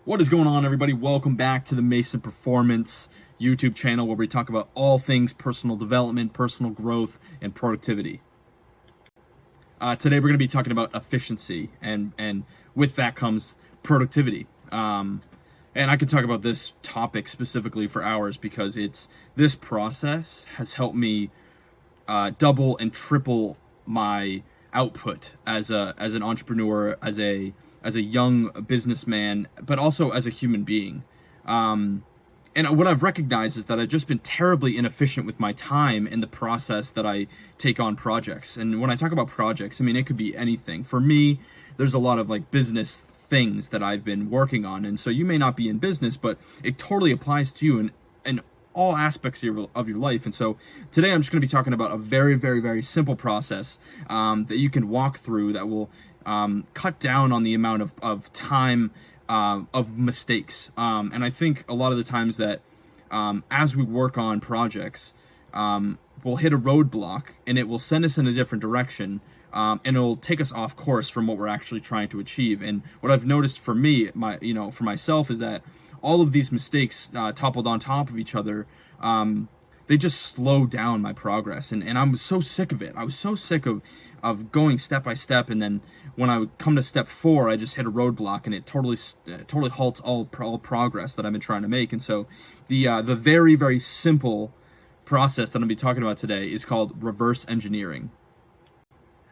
What is going on, everybody? Welcome back to the Mason Performance YouTube channel, where we talk about all things personal development, personal growth, and productivity. Today we're going to be talking about efficiency, and with that comes productivity. And I could talk about this topic specifically for hours, because this process has helped me double and triple my output as an entrepreneur, as a young businessman, but also as a human being. And what I've recognized is that I've just been terribly inefficient with my time in the process that I take on projects. And when I talk about projects, I mean, it could be anything. For me, there's a lot of like business things that I've been working on. And so you may not be in business, but it totally applies to you in all aspects of your life. And so today I'm just going to be talking about a very, very, very simple process that you can walk through that will cut down on the amount of time of mistakes. And I think a lot of the times that as we work on projects, we'll hit a roadblock and it will send us in a different direction. And it'll take us off course from what we're actually trying to achieve. And what I've noticed for me, for myself, is that all of these mistakes toppled on top of each other, they just slow down my progress. And I'm so sick of it. I was so sick of going step by step, and then when I would come to step 4, I just hit a roadblock, and it totally halts all progress that I've been trying to make. And so the very, very simple process that I'm going to be talking about today is called reverse engineering.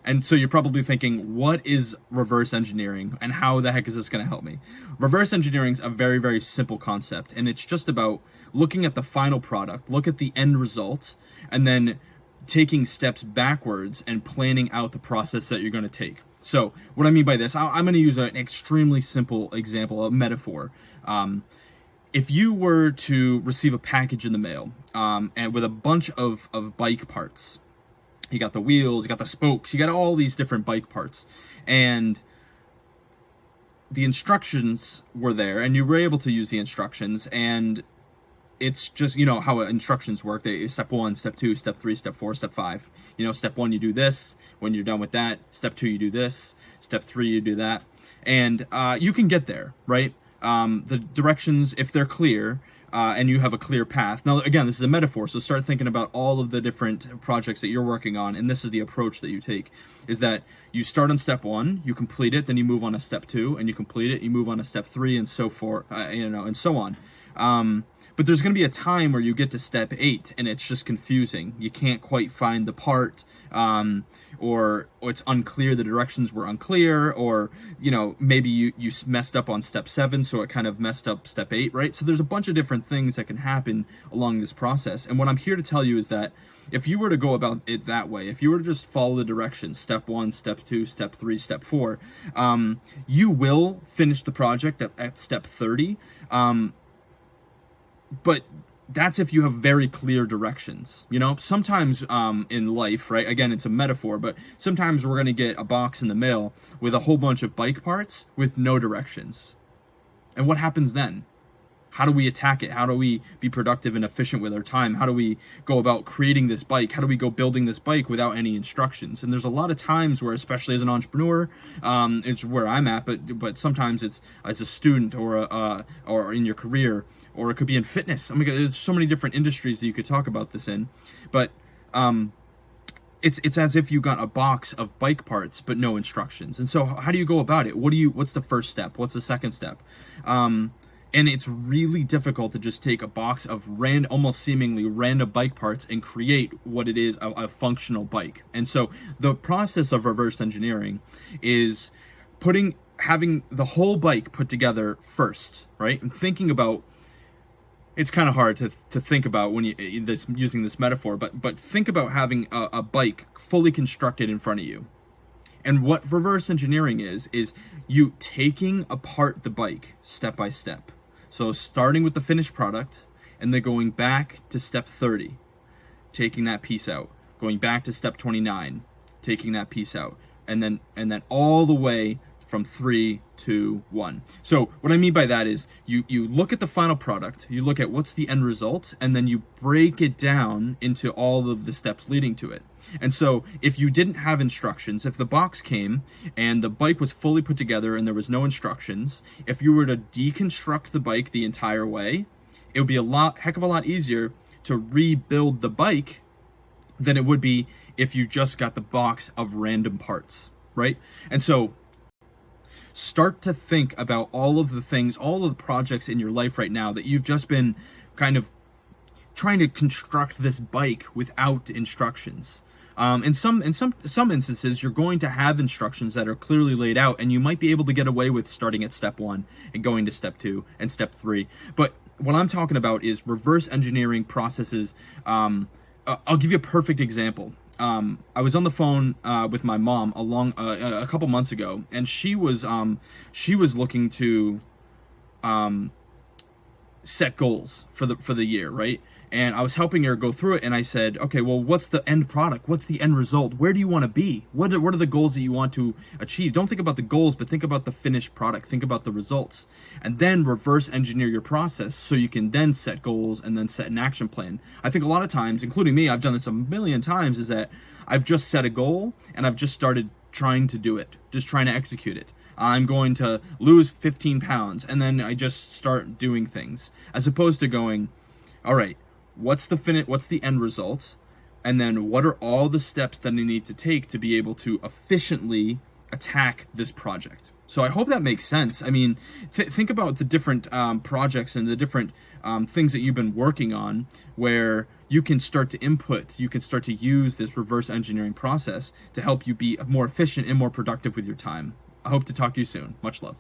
And so you're probably thinking, what is reverse engineering and how the heck is this going to help me? Reverse engineering is a very, very simple concept, and it's just about looking at the final product, look at the end results, and then taking steps backwards and planning out the process that you're going to take. So what I mean by this, I'm going to use an extremely simple example, a metaphor. If you were to receive a package in the mail and with a bunch of bike parts, you got the wheels, you got the spokes, you got all these different bike parts, and the instructions were there, and you were able to use the instructions, and it's just, you know, how instructions work. Step 1, step 2, step 3, step 4, step 5. Step 1, you do this. When you're done with that, step 2, you do this. Step 3, you do that. And you can get there, right? The directions, if they're clear, and you have a clear path. Now, again, this is a metaphor, so start thinking about all of the different projects that you're working on, and this is the approach that you take, is that you start on step 1, you complete it, then you move on to step 2, and you complete it, you move on to step 3, and so forth, and so on. But there's going to be a time where you get to step 8, and it's just confusing. You can't quite find the part, or it's unclear, the directions were unclear, or, maybe you messed up on step 7, so it kind of messed up step 8, right? So there's a bunch of different things that can happen along this process. And what I'm here to tell you is that if you were to go about it that way, if you were to just follow the directions, step 1, step 2, step 3, step 4, you will finish the project at step 30, but that's if you have very clear directions. Sometimes in life, right, again, it's a metaphor, but sometimes we're going to get a box in the mail with a whole bunch of bike parts with no directions. And what happens then? How do we attack it? How do we be productive and efficient with our time? How do we go about creating this bike? How do we go building this bike without any instructions? And there's a lot of times where, especially as an entrepreneur, it's where I'm at, but sometimes it's as a student or in your career, or it could be in fitness. I mean, there's so many different industries that you could talk about this in, but it's as if you got a box of bike parts but no instructions. And so how do you go about it? What's the first step? What's the second step? And it's really difficult to just take a box of almost seemingly random bike parts and create what it is, a functional bike. And so the process of reverse engineering is having the whole bike put together first, right? And thinking about, it's kind of hard to think about when using this metaphor, but think about having a bike fully constructed in front of you. And what reverse engineering is you taking apart the bike step by step. So starting with the finished product and then going back to step 30, taking that piece out, going back to step 29, taking that piece out, and then all the way from 3, 2, 1. So what I mean by that is you look at the final product, you look at what's the end result, and then you break it down into all of the steps leading to it. And so if you didn't have instructions, if the box came and the bike was fully put together and there was no instructions, if you were to deconstruct the bike the entire way, it would be heck of a lot easier to rebuild the bike than it would be if you just got the box of random parts, right? And so start to think about all of the things, all of the projects in your life right now that you've just been kind of trying to construct this bike without instructions. In some instances, you're going to have instructions that are clearly laid out, and you might be able to get away with starting at step 1 and going to step 2 and step 3. But what I'm talking about is reverse engineering processes. I'll give you a perfect example. I was on the phone with my mom a couple months ago, and she was looking to set goals for the year, right? And I was helping her go through it, and I said, okay, well, what's the end product? What's the end result? Where do you want to be? What are the goals that you want to achieve? Don't think about the goals, but think about the finished product. Think about the results. And then reverse engineer your process so you can then set goals and then set an action plan. I think a lot of times, including me, I've done this a million times, is that I've just set a goal and I've just started trying to do it, just trying to execute it. I'm going to lose 15 pounds, and then I just start doing things, as opposed to going, all right, what's the end result, and then what are all the steps that I need to take to be able to efficiently attack this project. So I hope that makes sense. I mean, think about the different projects and the different things that you've been working on, where you can start to input, you can start to use this reverse engineering process to help you be more efficient and more productive with your time. I hope to talk to you soon. Much love.